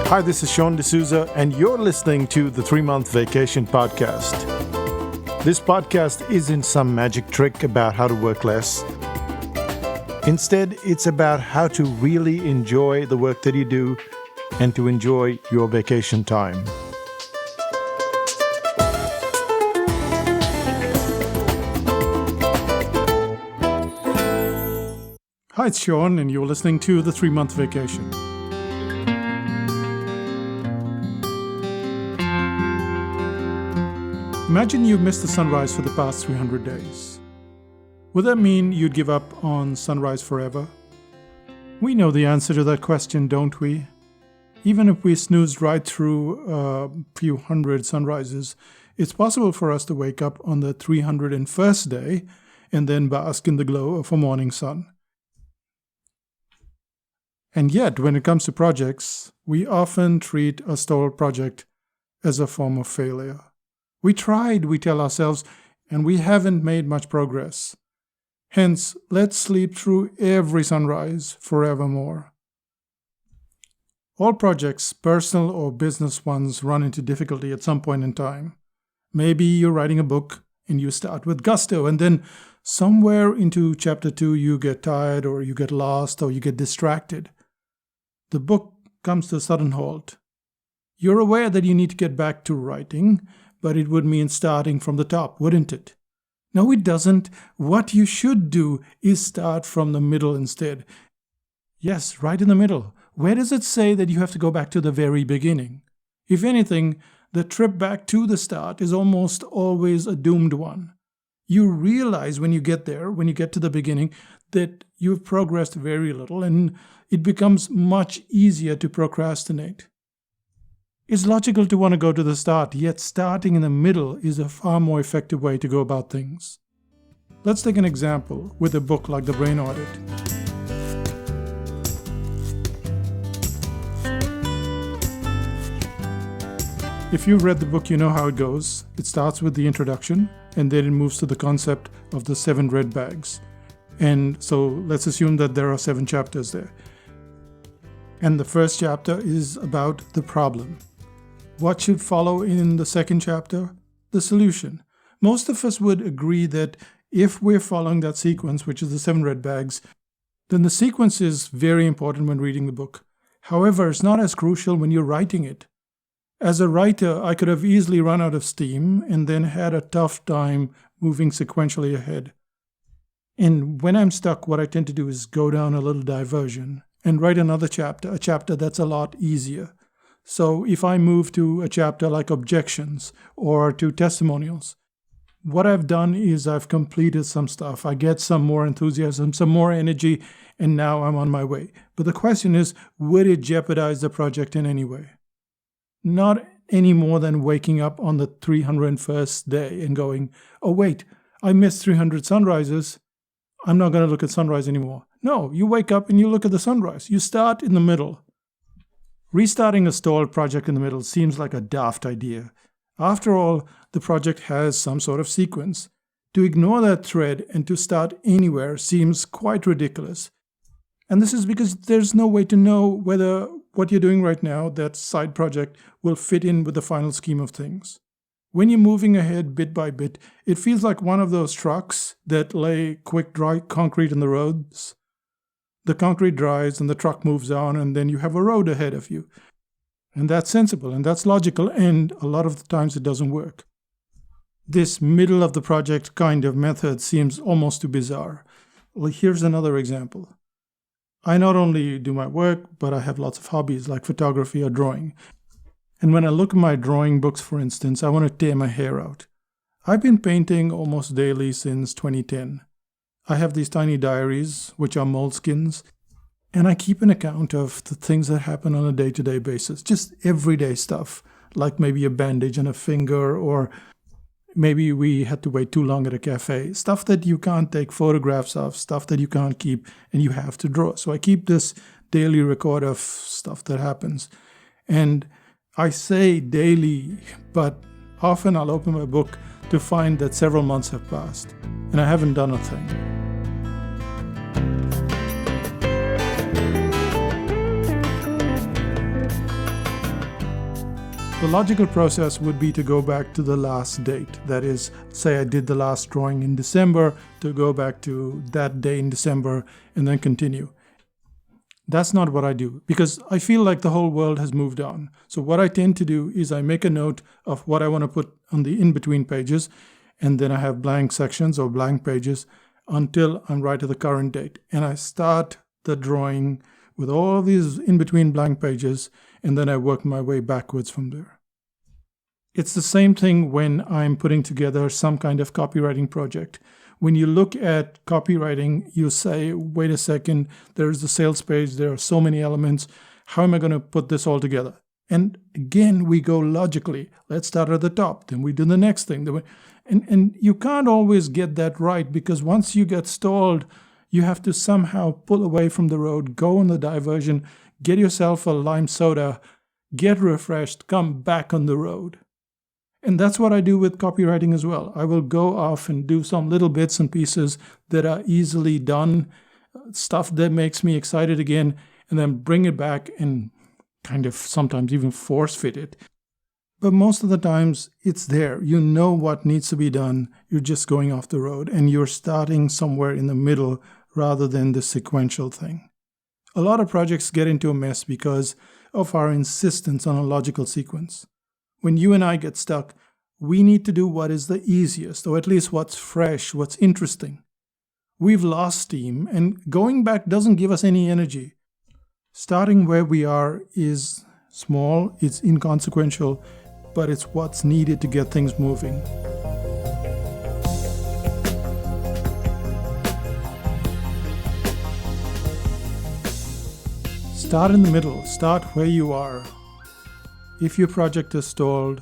Hi, this is Sean D'Souza, and you're listening to the 3-Month Vacation Podcast. This podcast isn't some magic trick about how to work less. Instead, it's about how to really enjoy the work that you do and to enjoy your vacation time. Hi, it's Sean, and you're listening to the 3-Month Vacation. Imagine you've missed the sunrise for the past 300 days. Would that mean you'd give up on sunrise forever? We know the answer to that question, don't we? Even if we snoozed right through a few hundred sunrises, it's possible for us to wake up on the 301st day and then bask in the glow of a morning sun. And yet, when it comes to projects, we often treat a stalled project as a form of failure. We tried, we tell ourselves, and we haven't made much progress. Hence, let's sleep through every sunrise forevermore. All projects, personal or business ones, run into difficulty at some point in time. Maybe you're writing a book and you start with gusto, and then somewhere into chapter 2 you get tired or you get lost or you get distracted. The book comes to a sudden halt. You're aware that you need to get back to writing, but it would mean starting from the top, wouldn't it? No, it doesn't. What you should do is start from the middle instead. Yes, right in the middle. Where does it say that you have to go back to the very beginning? If anything, the trip back to the start is almost always a doomed one. You realize when you get there, when you get to the beginning, that you've progressed very little, and it becomes much easier to procrastinate. It's logical to want to go to the start, yet starting in the middle is a far more effective way to go about things. Let's take an example with a book like The Brain Audit. If you've read the book, you know how it goes. It starts with the introduction, and then it moves to the concept of the 7 red bags. And so let's assume that there are 7 chapters there. And the first chapter is about the problem. What should follow in the second chapter? The solution. Most of us would agree that if we're following that sequence, which is the 7 red bags, then the sequence is very important when reading the book. However, it's not as crucial when you're writing it. As a writer, I could have easily run out of steam and then had a tough time moving sequentially ahead. And when I'm stuck, what I tend to do is go down a little diversion and write another chapter, a chapter that's a lot easier. So if I move to a chapter like objections or to testimonials, what I've done is I've completed some stuff. I get some more enthusiasm, some more energy, and now I'm on my way. But the question is, would it jeopardize the project in any way? Not any more than waking up on the 301st day and going, oh wait, I missed 300 sunrises. I'm not going to look at sunrise anymore. No, you wake up and you look at the sunrise. You start in the middle. Restarting a stalled project in the middle seems like a daft idea. After all, the project has some sort of sequence. To ignore that thread and to start anywhere seems quite ridiculous. And this is because there's no way to know whether what you're doing right now, that side project, will fit in with the final scheme of things. When you're moving ahead bit by bit, it feels like one of those trucks that lay quick dry concrete in the roads. The concrete dries and the truck moves on, and then you have a road ahead of you. And that's sensible and that's logical, and a lot of the times it doesn't work. This middle of the project kind of method seems almost too bizarre. Well, here's another example. I not only do my work, but I have lots of hobbies like photography or drawing. And when I look at my drawing books, for instance, I want to tear my hair out. I've been painting almost daily since 2010. I have these tiny diaries, which are moleskins, and I keep an account of the things that happen on a day-to-day basis, just everyday stuff, like maybe a bandage on a finger, or maybe we had to wait too long at a cafe, stuff that you can't take photographs of, stuff that you can't keep, and you have to draw. So I keep this daily record of stuff that happens. And I say daily, but often I'll open my book to find that several months have passed, and I haven't done a thing. The logical process would be to go back to the last date. That is, say I did the last drawing in December, to go back to that day in December and then continue. That's not what I do because I feel like the whole world has moved on. So what I tend to do is I make a note of what I want to put on the in-between pages, and then I have blank sections or blank pages until I'm right at the current date. And I start the drawing with all of these in-between blank pages, and then I work my way backwards from there. It's the same thing when I'm putting together some kind of copywriting project. When you look at copywriting, you say, wait a second, there's the sales page, there are so many elements. How am I going to put this all together? And again, we go logically. Let's start at the top, then we do the next thing. And you can't always get that right because once you get stalled, you have to somehow pull away from the road, go on the diversion, get yourself a lime soda, get refreshed, come back on the road. And that's what I do with copywriting as well. I will go off and do some little bits and pieces that are easily done, stuff that makes me excited again, and then bring it back and kind of sometimes even force fit it. But most of the times it's there. You know what needs to be done. You're just going off the road and you're starting somewhere in the middle rather than the sequential thing. A lot of projects get into a mess because of our insistence on a logical sequence. When you and I get stuck, we need to do what is the easiest, or at least what's fresh, what's interesting. We've lost steam, and going back doesn't give us any energy. Starting where we are is small, it's inconsequential, but it's what's needed to get things moving. Start in the middle, start where you are. If your project is stalled,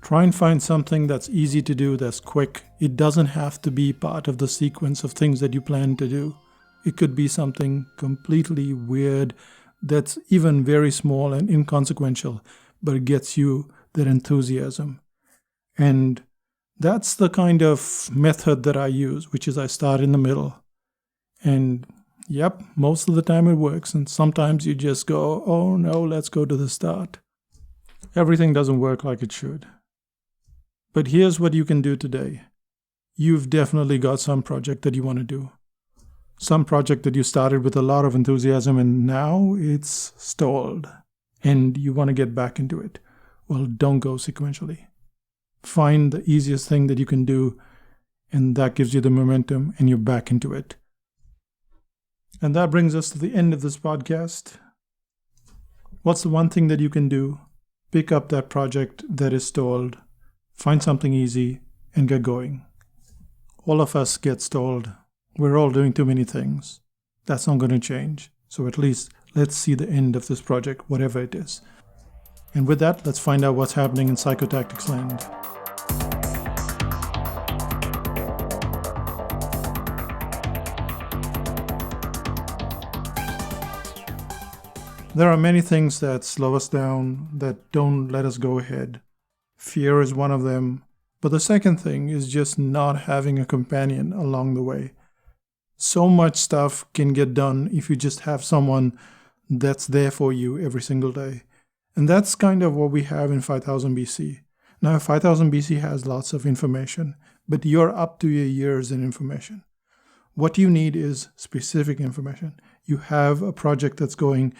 try and find something that's easy to do, that's quick. It doesn't have to be part of the sequence of things that you plan to do. It could be something completely weird that's even very small and inconsequential, but it gets you that enthusiasm. And that's the kind of method that I use, which is I start in the middle. And yep, most of the time it works. And sometimes you just go, oh no, let's go to the start. Everything doesn't work like it should. But here's what you can do today. You've definitely got some project that you want to do. Some project that you started with a lot of enthusiasm and now it's stalled and you want to get back into it. Well, don't go sequentially. Find the easiest thing that you can do and that gives you the momentum and you're back into it. And that brings us to the end of this podcast. What's the one thing that you can do? Pick up that project that is stalled, find something easy, and get going. All of us get stalled. We're all doing too many things. That's not going to change. So at least let's see the end of this project, whatever it is. And with that, let's find out what's happening in Psychotactics land. There are many things that slow us down, that don't let us go ahead. Fear is one of them. But the second thing is just not having a companion along the way. So much stuff can get done if you just have someone that's there for you every single day. And that's kind of what we have in 5000 BC. Now, 5000 BC has lots of information, but you're up to your ears in information. What you need is specific information. You have a project that's going.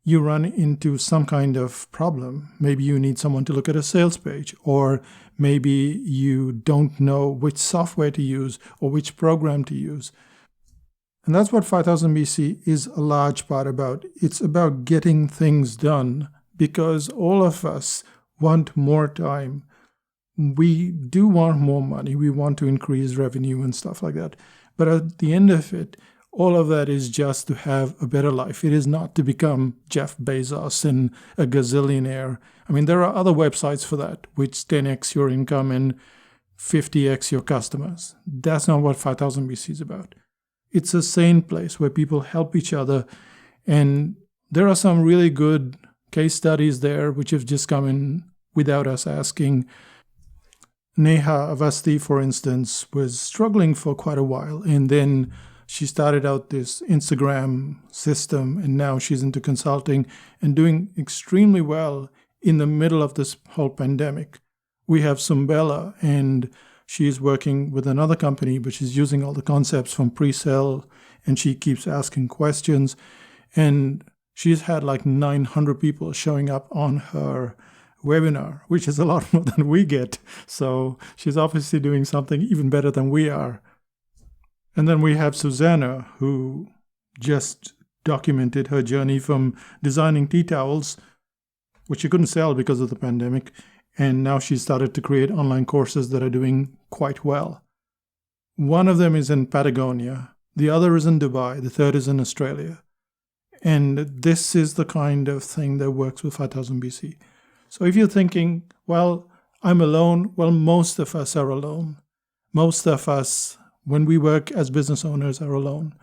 You run into some kind of problem. Maybe you need someone to look at a sales page, or maybe you don't know which software to use or which program to use. And that's what 5000 BC is a large part about. It's about getting things done because all of us want more time. We do want more money. We want to increase revenue and stuff like that. But at the end of it, all of that is just to have a better life. It is not to become Jeff Bezos and a gazillionaire. I mean, there are other websites for that, which 10x your income and 50x your customers. That's not what 5000 BC is about. It's a sane place where people help each other. And there are some really good case studies there, which have just come in without us asking. Neha Avasti, for instance, was struggling for quite a while. And then she started out this Instagram system, and now she's into consulting and doing extremely well. in the middle of this whole pandemic. We have Sumbella, and she's working with another company, but she's using all the concepts from pre-sale, and she keeps asking questions. And she's had like 900 people showing up on her webinar, which is a lot more than we get. So she's obviously doing something even better than we are. And then we have Susanna, who just documented her journey from designing tea towels, which she couldn't sell because of the pandemic, and now she's started to create online courses that are doing quite well. One of them is in Patagonia, the other is in Dubai, the third is in Australia. And this is the kind of thing that works with 5000 BC. So if you're thinking, well, I'm alone, well, most of us are alone. Most of us, when we work as business owners, are alone.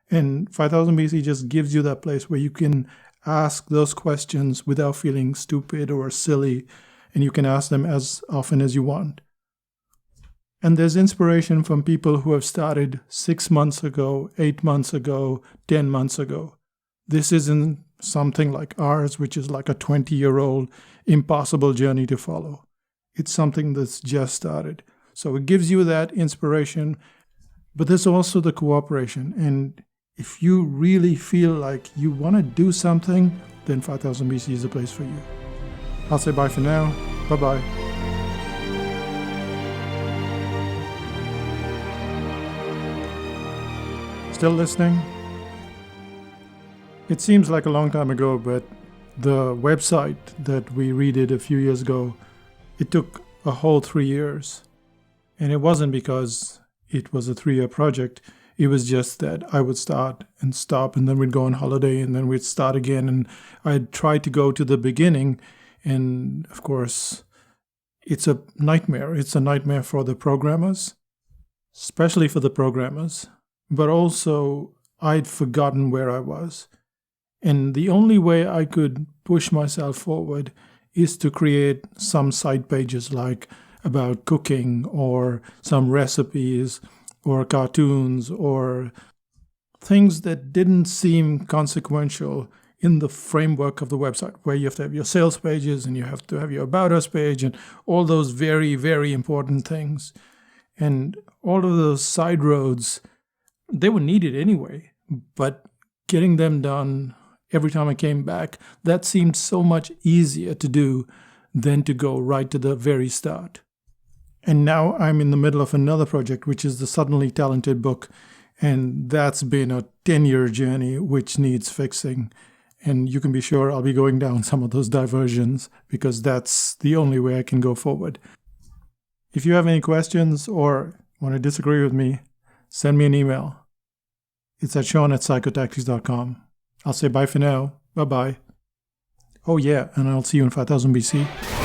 And 5000 BC just gives you that place where you can ask those questions without feeling stupid or silly, and you can ask them as often as you want. And there's inspiration from people who have started 6 months ago, 8 months ago, 10 months ago. This isn't something like ours, which is like a 20-year-old impossible journey to follow. It's something that's just started. So it gives you that inspiration, but there's also the cooperation. And if you really feel like you want to do something, then 5000 BC is the place for you. I'll say bye for now. Bye-bye. Still listening? It seems like a long time ago, but the website that we redid a few years ago, it took a whole 3 years. And it wasn't because it was a 3-year project. It was just that I would start and stop, and then we'd go on holiday, and then we'd start again. And I'd try to go to the beginning. And of course, it's a nightmare. It's a nightmare for the programmers, especially for the programmers. But also, I'd forgotten where I was. And the only way I could push myself forward is to create some side pages like about cooking or some recipes or cartoons or things that didn't seem consequential in the framework of the website, where you have to have your sales pages and you have to have your About Us page and all those very, very important things. And all of those side roads, they were needed anyway, but getting them done every time I came back, that seemed so much easier to do than to go right to the very start. And now I'm in the middle of another project, which is the Suddenly Talented book. And that's been a 10-year journey, which needs fixing. And you can be sure I'll be going down some of those diversions, because that's the only way I can go forward. If you have any questions or want to disagree with me, send me an email. It's at sean@psychotactics.com. I'll say bye for now. Bye-bye. Oh yeah, and I'll see you in 5000 BC.